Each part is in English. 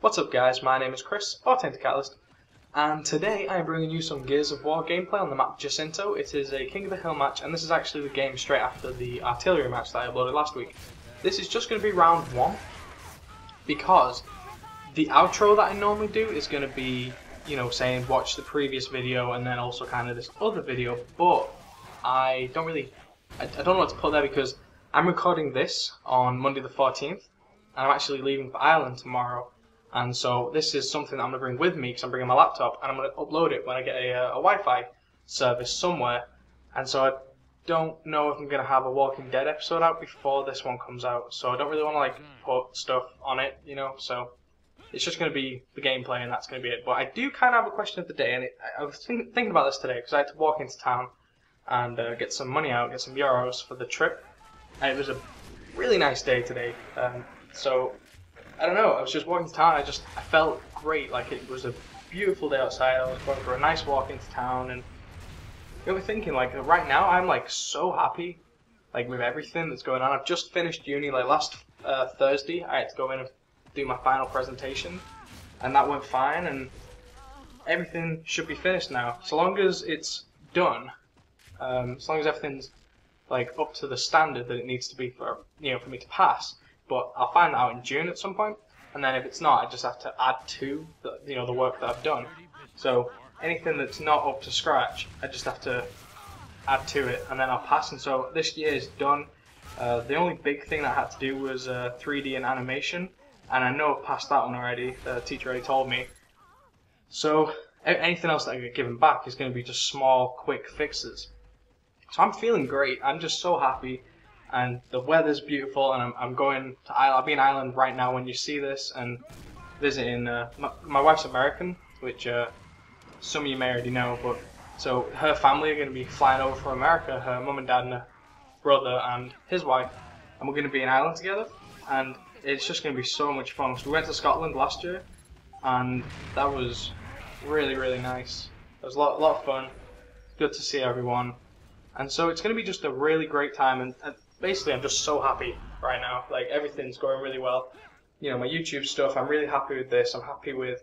What's up guys, my name is Chris, or Catalyst, and today I am bringing you some Gears of War gameplay on the map Jacinto. It is a King of the Hill match, and this is actually the game straight after the artillery match that I uploaded last week. This is just going to be round 1, because the outro that I normally do is going to be, you know, saying watch the previous video and then also kind of this other video, but I don't know what to put there because I'm recording this on Monday the 14th, and I'm actually leaving for Ireland tomorrow. And so this is something that I'm going to bring with me because I'm bringing my laptop and I'm going to upload it when I get a Wi-Fi service somewhere. And so I don't know if I'm going to have a Walking Dead episode out before this one comes out. So I don't really want to like put stuff on it, you know. So it's just going to be the gameplay and that's going to be it. But I do kind of have a question of the day, and I was thinking about this today because I had to walk into town and get some money out, get some euros for the trip. And it was a really nice day today. So I don't know, I was just walking to town, I felt great, like it was a beautiful day outside, I was going for a nice walk into town, and it got me thinking, like, right now I'm like so happy, like, with everything that's going on. I've just finished uni, like last Thursday, I had to go in and do my final presentation, and that went fine, and everything should be finished now, so long as it's done, as long as everything's, like, up to the standard that it needs to be for, you know, for me to pass. But I'll find that out in June at some point, and then if it's not, I just have to add to the, you know, the work that I've done. So anything that's not up to scratch, I just have to add to it, and then I'll pass. And so this year is done. The only big thing that I had to do was 3D and animation, and I know I've passed that one already. The teacher already told me. So anything else that I get given back is going to be just small, quick fixes. So I'm feeling great. I'm just so happy. And the weather's beautiful, and I'm going to Ireland. I'll be in Ireland right now when you see this, and visiting. My wife's American, which some of you may already know, but so her family are going to be flying over from America. Her mum and dad and her brother and his wife, and we're going to be in Ireland together. And it's just going to be so much fun. So we went to Scotland last year, and that was really, really nice. It was a lot of fun. Good to see everyone, and so it's going to be just a really great time. And basically, I'm just so happy right now. Like, everything's going really well. You know, my YouTube stuff, I'm really happy with this. I'm happy with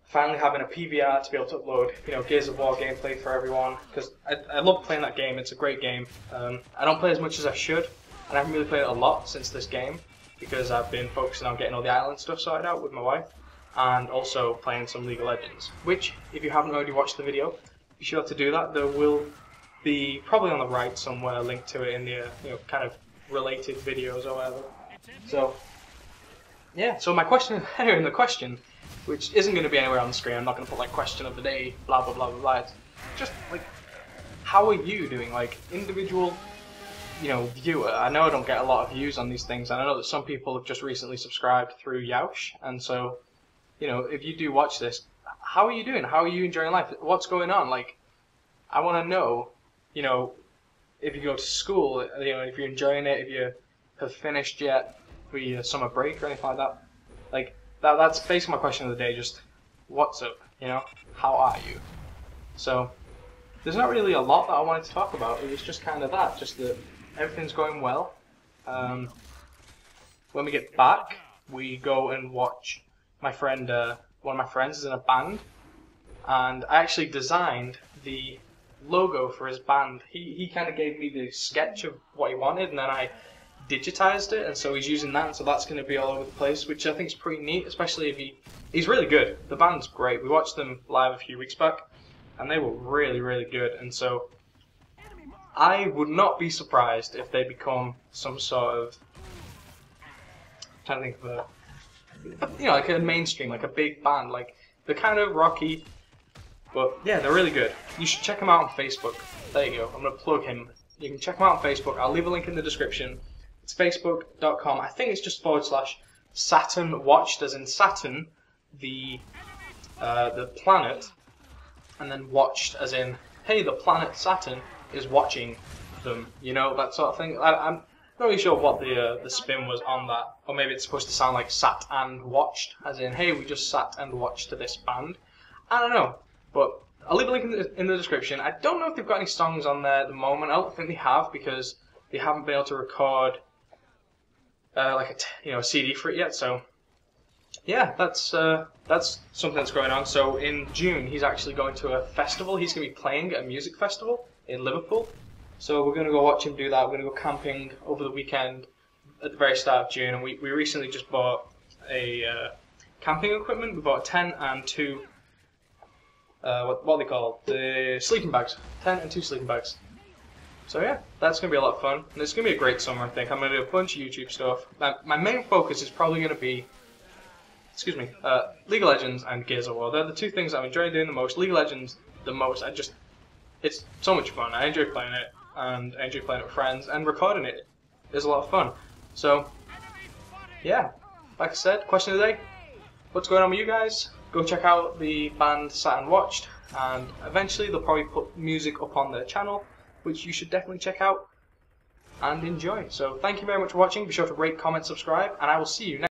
finally having a PVR to be able to upload, you know, Gears of War gameplay for everyone. Because I love playing that game. It's a great game. I don't play as much as I should, and I haven't really played it a lot since this game because I've been focusing on getting all the island stuff sorted out with my wife, and also playing some League of Legends. Which, if you haven't already watched the video, be sure to do that. There will be probably on the right somewhere, linked to it in the you know, kind of related videos or whatever. So yeah, so my question here in the question, which isn't going to be anywhere on the screen, I'm not going to put like question of the day, blah blah blah blah blah. It's just like, how are you doing, like individual, you know, viewer? I know I don't get a lot of views on these things, and I know that some people have just recently subscribed through Yoush, and so, you know, if you do watch this, how are you doing? How are you enjoying life? What's going on? Like, I want to know. You know, if you go to school, you know, if you're enjoying it, if you have finished yet for your summer break or anything like that. Like, that's basically my question of the day, just what's up, you know, how are you? So, there's not really a lot that I wanted to talk about, it was just kind of that, just that everything's going well. When we get back, we go and watch my friend, one of my friends is in a band, and I actually designed the logo for his band. He kind of gave me the sketch of what he wanted, and then I digitized it, and so he's using that, and so that's going to be all over the place, which I think is pretty neat, especially if he's really good. The band's great. We watched them live a few weeks back, and they were really, really good, and so I would not be surprised if they become some sort of, I'm trying to think of a, you know, like a mainstream, like a big band, like they're kind of rocky. But yeah, they're really good. You should check them out on Facebook. There you go. I'm going to plug him. You can check him out on Facebook. I'll leave a link in the description. It's facebook.com. I think it's just / Saturn watched, as in Saturn, the planet, and then watched as in, hey, the planet Saturn is watching them. You know, that sort of thing. I'm not really sure what the spin was on that. Or maybe it's supposed to sound like sat and watched, as in, hey, we just sat and watched this band. I don't know. But I'll leave a link in the description. I don't know if they've got any songs on there at the moment. I don't think they have because they haven't been able to record like a CD for it yet. So yeah, that's something that's going on. So in June, he's actually going to a festival. He's going to be playing at a music festival in Liverpool. So we're going to go watch him do that. We're going to go camping over the weekend at the very start of June. And we recently just bought a camping equipment. We bought a tent and two, what are they called? The sleeping bags. Tent and two sleeping bags. So yeah, that's going to be a lot of fun. And it's going to be a great summer, I think. I'm going to do a bunch of YouTube stuff. My main focus is probably going to be, League of Legends and Gears of War. They're the two things I'm enjoying doing the most. League of Legends, the most. It's so much fun. I enjoy playing it, and I enjoy playing it with friends, and recording it is a lot of fun. So, yeah, like I said, question of the day, what's going on with you guys? Go check out the band Saturn Watched, and eventually they'll probably put music up on their channel, which you should definitely check out and enjoy. So thank you very much for watching. Be sure to rate, comment, subscribe, and I will see you next time.